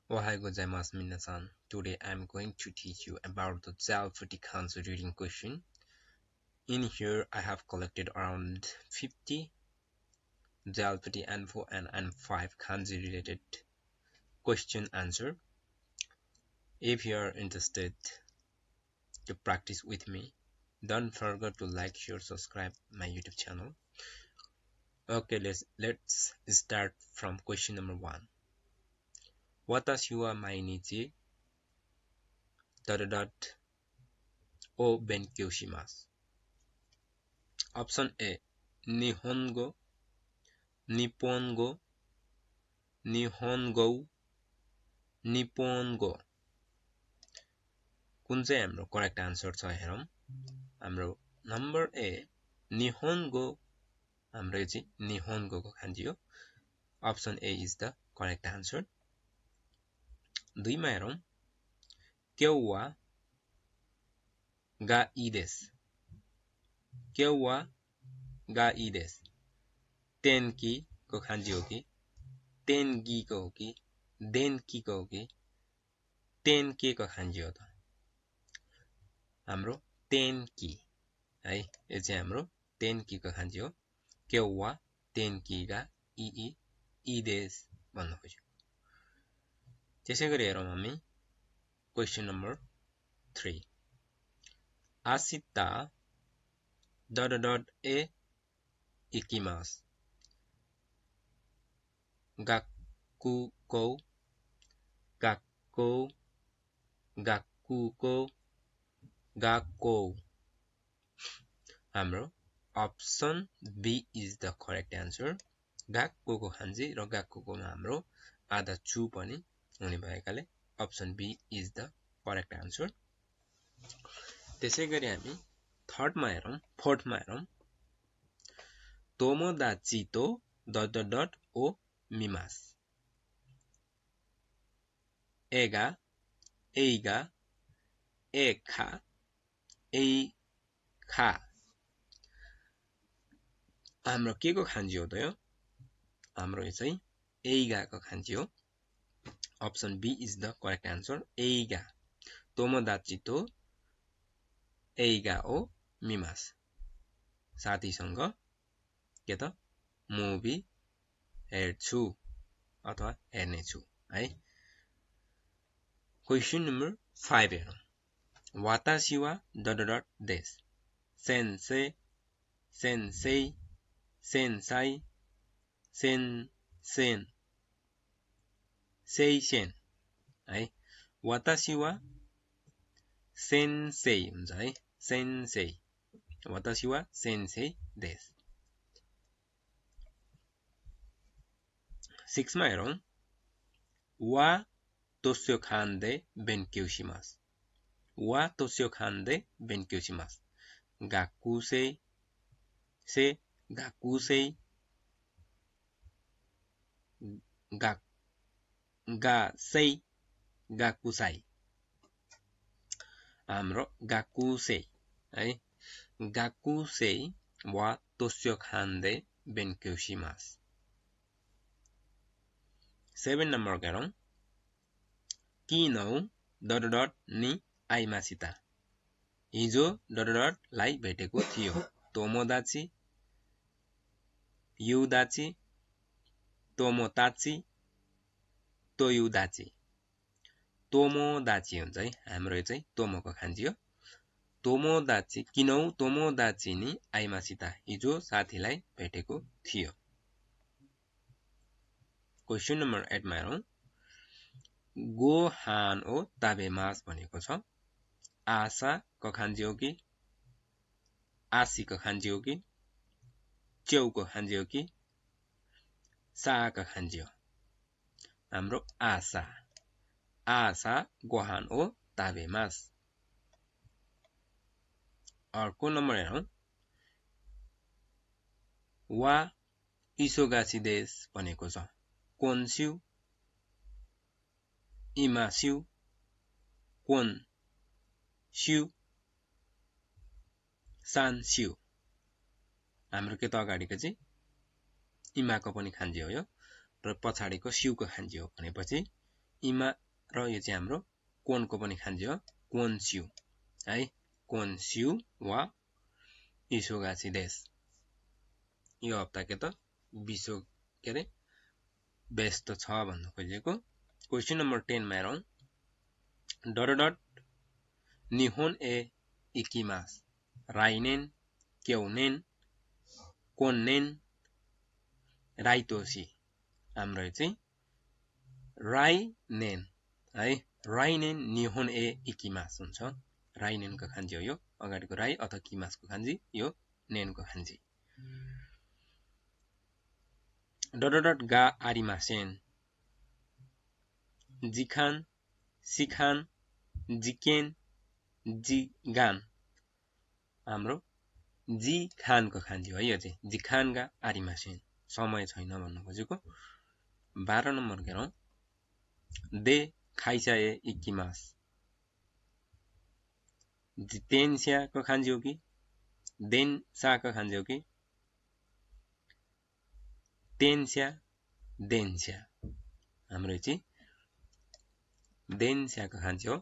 Ohayou gozaimasu minasan. Today I am going to teach you about the Jalfati Kanzu reading question. In here I have collected around 50 Jalfati N4 and N5 Kanji related question answer. If you are interested to practice with me, don't forget to like, share, subscribe my YouTube channel. Okay, let's start from question number 1. Watashi wa mainichi ... o benkyou shimasu. Option A, Nihongo, Nippongo, Nihongou, Nippongo. कुन चाहिँ हाम्रो correct answer छ हेरौं. हाम्रो number ए निहोन्गो, हाम्रो चाहिँ निहोन्गो को खान्जी हो. Option A is the correct answer. 2 मा हेरौं. क्यौवा गा इ देस. क्यौवा गा इ देस. तेनकी को खान्जी हो कि तेनगी को हो कि देनकी को हो कि तेनके को खान्जी हो त. हाम्रो तेनकी है, यो चाहिँ हाम्रो तेनकी को खान्जी हो. क्यौवा तेनकी गा इ देस भन्नु खोज्यो. त्यसैगरी हेरौं हामी क्वेशन नम्बर 3. आसिता ... ए इकिमासु. गाक्कुको, गाक्को, गाक्कुको, गाक्को. हाम्रो option B is the correct answer. गाक्को को खान्जी र गाक्को को हाम्रो आधा छु पनि हुने भएकाले option B is the correct answer. त्यसैगरी हामी थर्ड मा हेरौं, फोर्थ मा हेरौं. तोमोदाची तो ... ओ मिमासु. एगा, एइगा, एखा, एइखा. हाम्रो के को खान्जी हो त यो? हाम्रो यो चाहिँ एइगा को खान्जी हो. Option B is the correct answer. एइगा. तोमोदाची तो एइगा ओ मिमासु. साथीसँग के त मुभी हेर्छु अथवा हेर्नेछु है. क्वेशन नम्बर 5 हेरौं. वाताशी वा ... देस. सेन्से, सेन्सेई, सेन्साई, सेन्सेन, सेइसेन है. वाताशी वा सेन्सेई हुन्छ है. सेन्सेई. वाताशी वा सेन्सेई देस. 6 मा हेरौं. वा तोस्यो खान्डे बेन्क्यौ शिमासु. वा तोस्यो खान्डे बेन्क्यौ शिमासु. गाकुसेई से गाकुसेई, गासेई, गाकुसाई. हाम्रो गाकुसेई है. गाकुसेई वा तोस्यो खान्डे बेन्क्यौ शिमासु. 7 नम्बर हेरौं. किनौ ... नि आइमासिता. हिजो ... लाई भेटेको थियो. तोमोदाची, युदाची, तोमोताची, तोयुदाची. तोमोदाची हुन्छ है. हाम्रो चाहिँ तोमोको खान्जी हो. तोमोदाची, किनौ तोमोदाची नि आइमासिता. हिजो साथीलाई भेटेको थियो. क्वेशन नम्बर 8 मा हेरौं. गोहान ओ ताबेमास भनेको छ. आशा को खान्जी हो कि आशी को खान्जी हो कि च्यौ को खान्जी हो कि सा को खान्जी हो. हाम्रो आशा. आशा गोहान ओ ताबेमास. अर्को नम्बर हेरौं. वा इसोगासी देश भनेको छ. कोन्स्यु, इमास्यु, कोन्स्यु, सान्स्यु. हाम्रो के त अगाडिको चाहिँ इमाको पनि खान्जी हो यो र पछाडिको स्युको खान्जी हो भनेपछि इमा र यो चाहिँ हाम्रो कोनको पनि खान्जी हो कोन्स्यु है कोन्स्यु वा इसोगासी देश यो हप्ता के त विश्व के रे व्यस्त छ भन्न खोजेको क्वेशन नम्बर 10 मा हेरौं डट निहोन ए इकिमास राइनेन क्यौनेन कोन्नेन राइतोसी हाम्रो चाहिँ राइनेन है राइनेन निहोन ए इकिमास हुन्छ राइनेनको खान्जी हो यो अगाडिको राई अथवा किमासको खान्जी यो नेनको खान्जी डट गा आरिमासेन जिखान सिखान जिकेन जिगान हाम्रो जी खानको खान्जी हो यो चाहिँ जिखान गा आरिमासेन समय छैन भन्नु खोजेको 12 नम्बर हेरौं दे खाइसाए इकिमास जितेन्स्या को खान्जी हो कि देन्सा को खान्जी हो कि तेन्स्या देन्स्या हाम्रो चाहिँ देन्स्या को खान्जी हो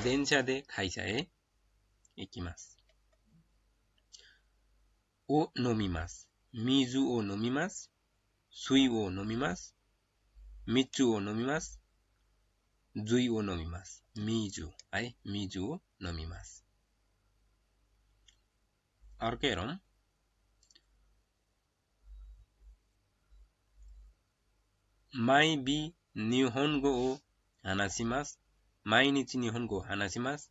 देन्स्या दे खाइसाए इकिमास ओ नोमिमास मिजु ओ नोमिमास सुई ओ नोमिमास मिच्चु ओ नोमिमास जुई ओ नोमिमास मिजु है मिजु ओ नोमिमास अर्को हेरौं माइ बी निहोन्गो ओ हानासिमास माइ निची निहोन्गो हानासिमास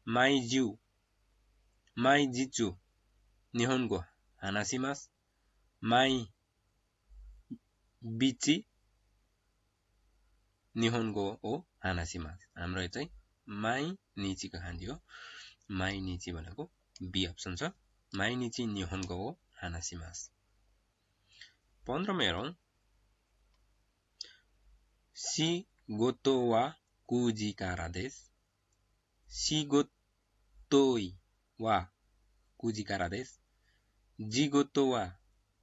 माइ जिचु निहोन्गो हानासिमास माइ बिची निहोन्गो ओ हानासिमास हाम्रो चाहिँ माइ निची को खान्जी हो माइ निची भनेको बी अप्सन छ माइ निची निहोन्गो ओ हानासिमास 15 मा हेरौं शिगोतो वा कुजिकारा देश शिगोतोई वा कुजिकारा देश जिगोतो वा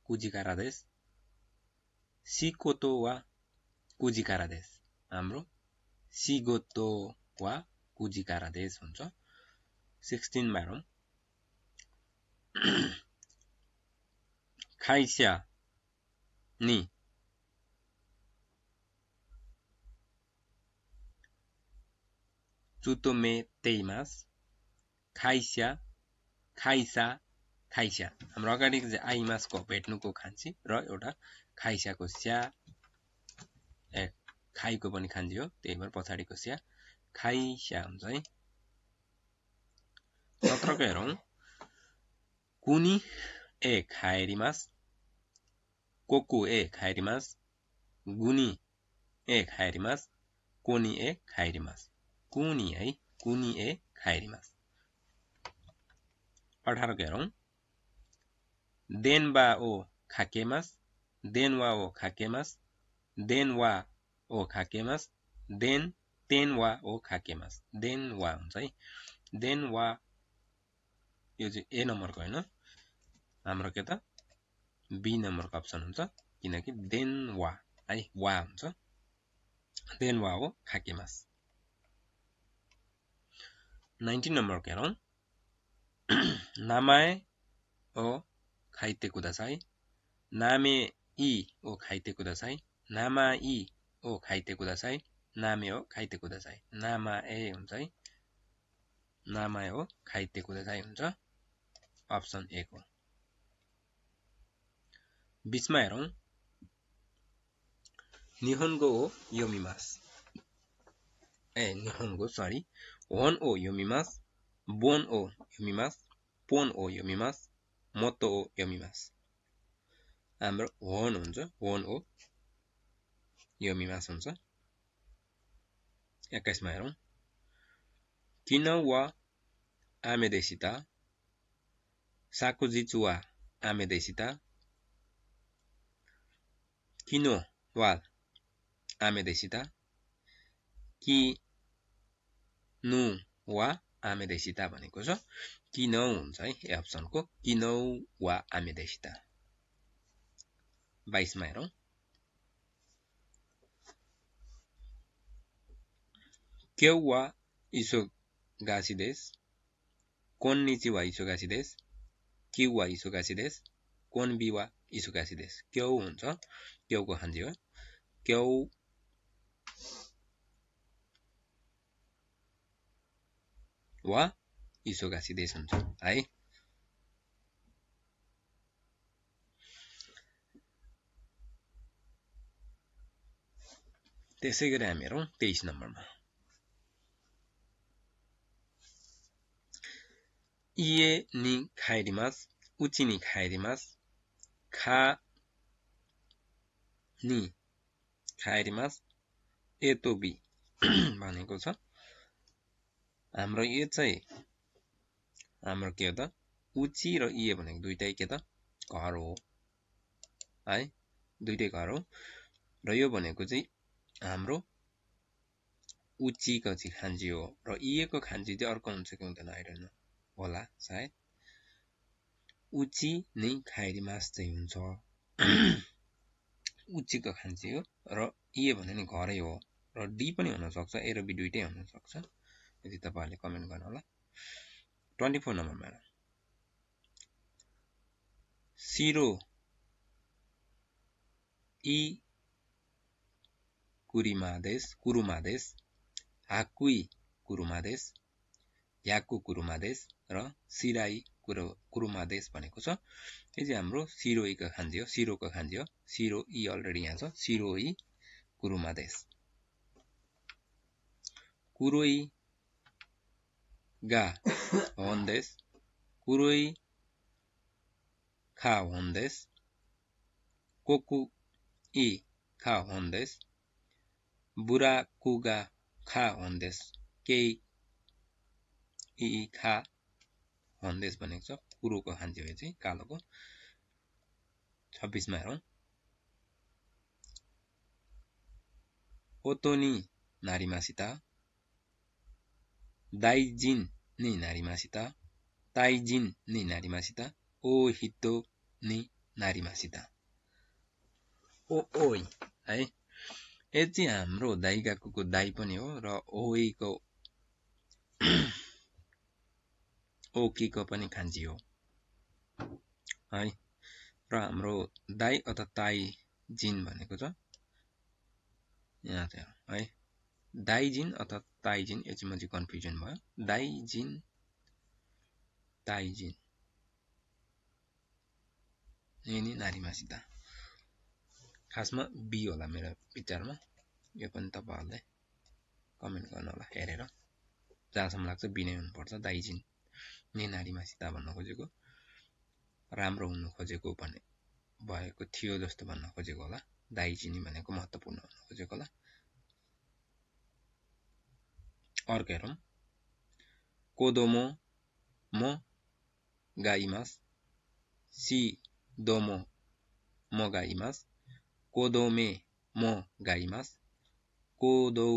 कुजिकारा देश सिकोतो वा कुजिकारा देश हाम्रो शिगोतो वा कुजिकारा देश हुन्छ 16 मा हेरौं खाइस्या नि चुतोमे तेइमास खाइस्या खाइसा खाइस्या हाम्रो अगाडिको चाहिँ आइमासको भेट्नुको खान्जी र एउटा खाइस्याको स्या खाइको पनि खान्जी हो त्यही भएर पछाडिको स्या खाइस्या हुन्छ है 17 को हेरौं कुनी ए खाएरिमास कोकु ए खाएरिमास गुनी ए खाएरिमास कोनी ए खाएरिमास कुनी है कुनी ए खाएरिमास 18 को हेरौं देनबा ओ खाकेमास देनवा ओ खाकेमास देनवा ओ खाकेमास तेनवा ओ खाकेमास देनवा हुन्छ है देनवा यो चाहिँ ए नम्बरको हैन हाम्रो के त बी नम्बरको अप्सन हुन्छ किनकि देनवा है वा हुन्छ देनवा हो खाकेमास 19 नम्बरको हेरौं नामाए ओ खाइते कुदासाई नामे इ ओ खाइते कुदासाई नामा इ ओ खाइते कुदासाई नामे ओ खाइते कुदासाई नामा ए हुन्छ है नामा हो खाइते कुदासाई हुन्छ अप्सन ए को 20 मा हेरौं निहोन्गो ओ योमिमास निहोन्गो सरी होन ओ योमिमास बोन ओ योमिमास पोन ओ योमिमास मोतो ओ योमिमास हाम्रो होन हुन्छ होन ओ योमिमास हुन्छ 21 मा हेरौं किन वा आमेदेशिता साकुजिचु वा आमेदेशिता किनो वा आमेदेशिता कि नु वा आमेदेशिता भनेको छ किनौ हुन्छ है ए अप्सनको किनौ वा आमेदेशिता 22 मा हेरौं 今日は忙しいです。こんにちは忙しいです。今日は忙しいです。こんびは忙しいです。今日हुन्छ今日को漢字हो今日は忙しいですहुन्छ है त्यसै गरी हामी हेरौं 23 नम्बरमा家に帰ります家に帰りますかに帰りますA to B भनेको छ हाम्रो यो चाहिँ हाम्रो के हो त उची र इए भनेको दुईटै के त घर हो है दुईटै घर हो र यो भनेको चाहिँ हाम्रो उची को चाहिँ खान्जी हो र इए को खान्जी चाहिँ अर्को हुन्छ कि हुँदैन आइडोन्ट नो होला सायद उची नै खाइरिमास चाहिँ हुन्छ उची को खान्जी हो र इए भने नि घरै हो र डी पनि हुन सक्छ ए र बी दुईटै हुन सक्छ यदि तपाईहरुले कमेन्ट गर्नु होला 24 नम्बरमा सिरो इ कुरुमादेश हाकुई कुरुमादेश याकु कुरुमादेश र सिराई कुरुमादेश भनेको छ यो चाहिँ हाम्रो सिरोई को खान्जी हो सिरोको खान्जी हो सिरो इ अलरेडी यहाँ छ सिरोई कुरुमादेश कुरोई गा होन्देश कुरोई खा होन्देश कोकु इ खा होन्देश बुराकुगा खा होन्देश केही इ खा होन्देश भनेको छ कुरोको खान्जी हो चाहिँ कालोको 26 मा हेरौं ओतोनी नारीमासिता दाइजिन नि नारीमासिता ताइजिन नि नारीमासिता ओ हितो नि नारीमासिता ओ ओइ है यो चाहिँ हाम्रो दाइगाकुको दाइ पनि हो र ओइको ओकीको पनि खान्जी हो है र हाम्रो दाइ अथवा ताइ जिन भनेको छ यहाँ चाहिँ है दाइजिन अथवा ताइजिन यो चाहिँ म चाहिँ कन्फ्युजन भयो दाइजिन ताइजिन यिनी नारीमासिता खासमा बी होला मेरो विचारमा यो पनि तपाईहरुले कमेन्ट गर्नु होला हेरेर जहाँसम्म लाग्छ बी नै हुनुपर्छ दाइजिन नि नारीमासिता भन्न खोजेको राम्रो हुनु खोजेको भने भएको थियो जस्तो भन्न खोजेको होला दाइजिनी भनेको महत्त्वपूर्ण हुन खोजेको होला अर्को हेरौं कोदोमो मो गाइमास सी दोमो मो गाइमास कोदोमे मो गाइमास कोदो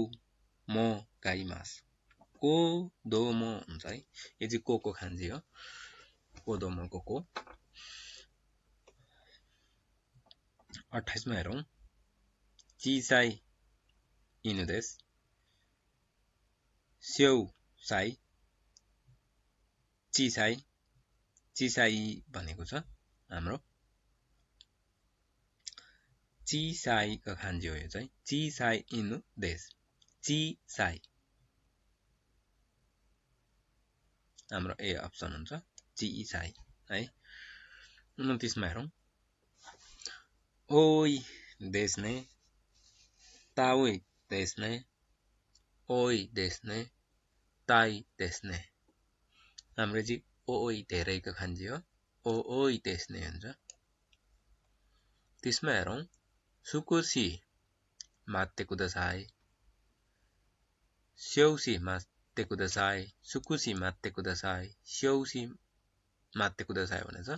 मो गाइमास कोदोमो हुन्छ है यो चाहिँ कोको खान्जी हो कोदोमोको को 28 मा हेरौं चिसाई इनुदेश स्यौ साई चिसाई भनेको छ हाम्रो चिसाई को खान्जी हो यो चाहिँ चिसाई इनुदेश चिसाई हाम्रो ए अप्सन हुन्छ चिसाई है 29 मा हेरौं ओइ देशने ताओइ देशने ओइ देशने ताई देशने हाम्रो चाहिँ ओइ धेरैको खान्जी हो ओइ देशने हुन्छ त्यसमा हेरौं सुकोसी मात्ते कुदसाई स्यौसी मात्ते कुदसाई सुकुसी मात्ते कुदसाई स्यौसी मात्ते कुदसाई भनेछ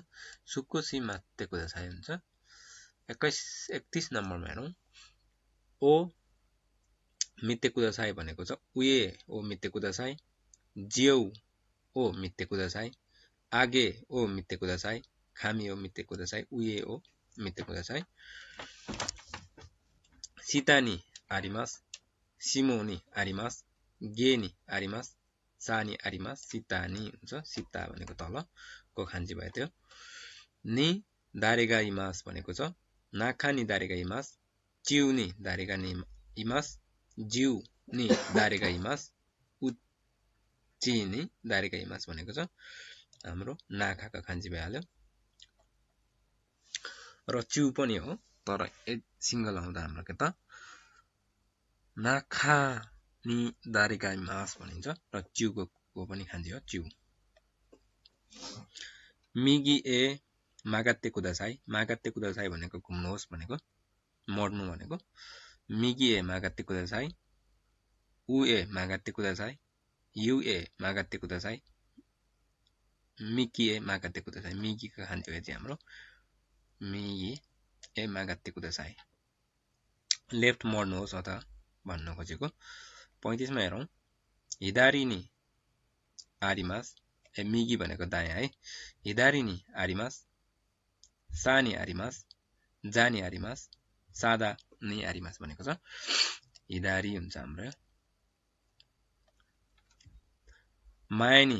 सुकोसी मात्ते कुदसाई हुन्छ 31 नम्बरमा हेरौं ओ मित्ते कुदसाई भनेको छ उए ओ मित्ते कुदसाई जिउ ओ मित्ते कुदसाई आगे ओ मित्ते कुदसाई खामी ओ मित्ते कुदसाई उए ओ मित्ते कुदसाई सीता नि आरिमास सिमो नि आरिमास गे नि आरिमास सा नि आरिमास सिता नि हुन्छ सिता भनेको तलको खान्जी भयो त्यो नि दारेगा इमास भनेको छ नाखा नि दारेगा इमास चिउ नि दारेगा नि इमास जिउ नि दारेगा इमास उच्ची नि दारेगा इमास भनेको छ हाम्रो नाखाको खान्जी भइहाल्यो र चिउ पनि हो तर सिंगल आउँदा हाम्रो के त नाखा नि दारेगा इमास भनिन्छ र चिउको पनि खान्जी हो चिउ मिगी ए मागाते कुदासाई भनेको घुम्नुहोस् भनेको मर्नु भनेको मिगी ए मागाते कुदासाई उ ए मागाते कुदासाई यु ए मागाते कुदासाई मिकी ए मागाते कुदासाई मिगीको खान्जी हो चाहिँ हाम्रो मिगी ए मागाते कुदासाई लेफ्ट मोड्नुहोस् अथवा भन्न खोजेको 35 मा हेरौं हिदारी नि आरिमास ए मिगी भनेको दायाँ है हिदारी नि आरिमास सा नि आरिमास जा नि आरिमास सादा नि आरिमास भनेको छ हिदारी हुन्छ हाम्रो माया नि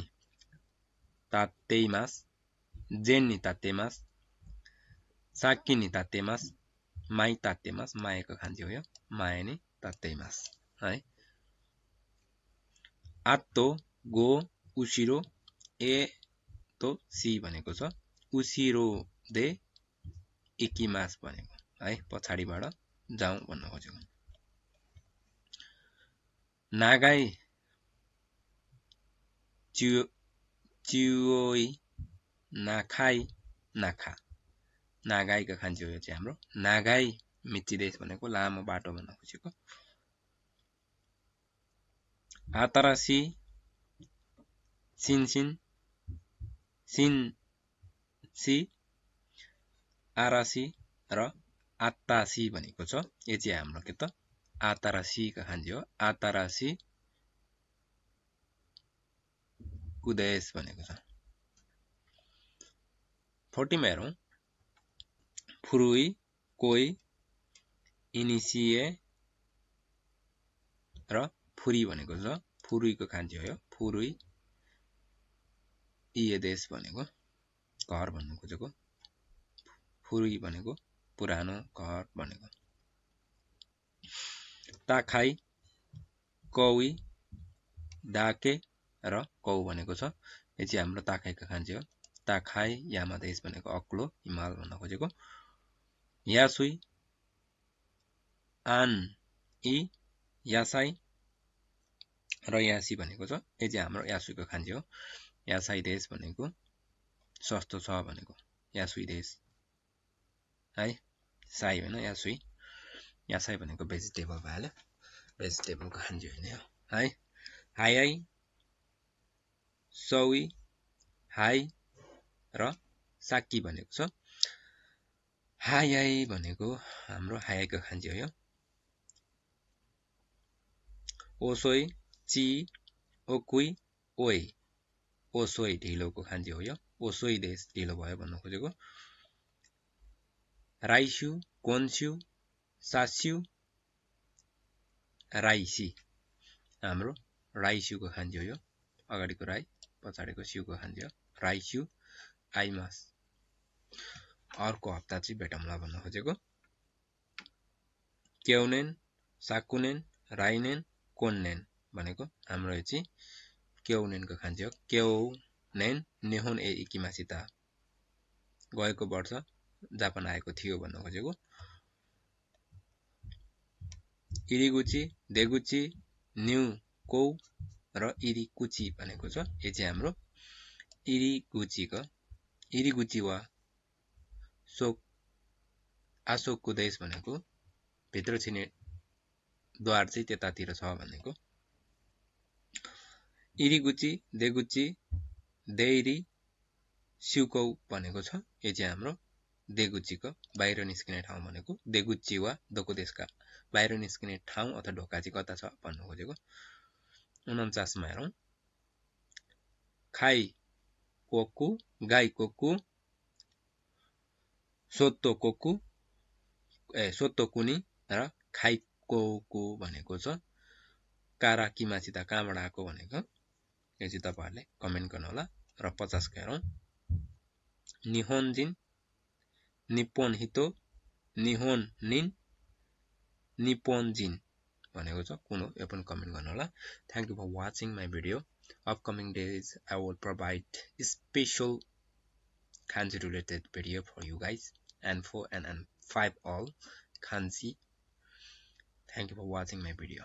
तातेइमास जेन नि तातेइमास साकी नि तातेइमास माई तातेइमास मायाको खान्जी हो यो माया नि तातेइमास है आत्तो गो उशिरो ए तो सी भनेको छ उशिरो दे इकिमास भनेको है पछाडीबाट जाउँ भन्न खोजेको नागाई चियोई नाखाई नाखा नागाईको खान्जी हो यो चाहिँ हाम्रो नागाई मिचिदेश भनेको लामो बाटो भन्न खोजेको आतरासी सिनसिन सिनसी आरासी र आत्तासी भनेको छ यो चाहिँ हाम्रो के त आतरासीको खान्जी हो आतरासी उदेश भनेको छ 40 मा हेरौं फुरुई कोई इनिसिए र फुरी भनेको छ फुरुईको खान्जी हो फुरुई इए देश भनेको घर भन्न खोजेको फुरुई भनेको पुरानो घर भनेको ताखाई कौई दाके र कौ भनेको छ यो चाहिँ हाम्रो ताखाईको खान्जी हो ताखाई यामा देश भनेको अग्लो हिमाल भन्न खोजेको यासुई आन इ यासाई र यासी भनेको छ यो चाहिँ हाम्रो यासुईको खान्जी हो यासाई देश भनेको सस्तो छ भनेको यासुई देश है साई हैन यासुई यासाई भनेको भेजिटेबल भइहाल्यो भेजिटेबलको खान्जी होइन है हाई सौई हाई र साकी भनेको छ हाई भनेको हाम्रो हाईको खान्जी हो ओसोई ची ओकुई ओई ओसोई ढिलोको खान्जी हो ओसोई देश ढिलो भयो भन्न खोजेको राइस्यु कोन्स्यु सास्यु राइसी हाम्रो राइस्युको खान्जी हो अगाडिको राई पछाडिको स्युको खान्जी हो राइस्यु आइमास अर्को हप्ता चाहिँ भेटौँला भन्न खोजेको क्याउनेन साकुनेन राइनेन कोन्नेन भनेको हाम्रो यो चाहिँ क्याउनेनको खान्जी हो क्याउनेन नेहोन ए इकिमासिता गएको वर्ष जापान आएको थियो भन्न खोजेको इरिगुची देगुची न्यू कौ र इरिकुची भनेको छ यो चाहिँ हाम्रो इरिगुची वा आशोकको देश भनेको भित्र छिने द्वार चाहिँ त्यतातिर छ भनेको इरिगुची देगुची देइरी स्युकौ भनेको छ यो चाहिँ हाम्रो देगुचीको बाहिर निस्किने ठाउँ भनेको देगुची वा दोको देशका बाहिर निस्किने ठाउँ अथवा ढोका चाहिँ कता छ भन्नु खोजेको 49 मा हेरौं खाई कोकु गाई कोकु सोतो कुनी र खाई कोकु भनेको छ काराकी मासिदा कहाँबाट आएको भनेको यो चाहिँ तपाईहरुले कमेन्ट गर्नु होला र 50 को हेरौं निहोन्जिन निप्पोन हितो निहोन निन निप्पोनजिन भनेको छ कुन हो यो पनि कमेन्ट गर्नु होला thank you for watching my video upcoming days I will provide special kanji related video for you guys and 4 and 5 all kanji. Thank you for watching my video.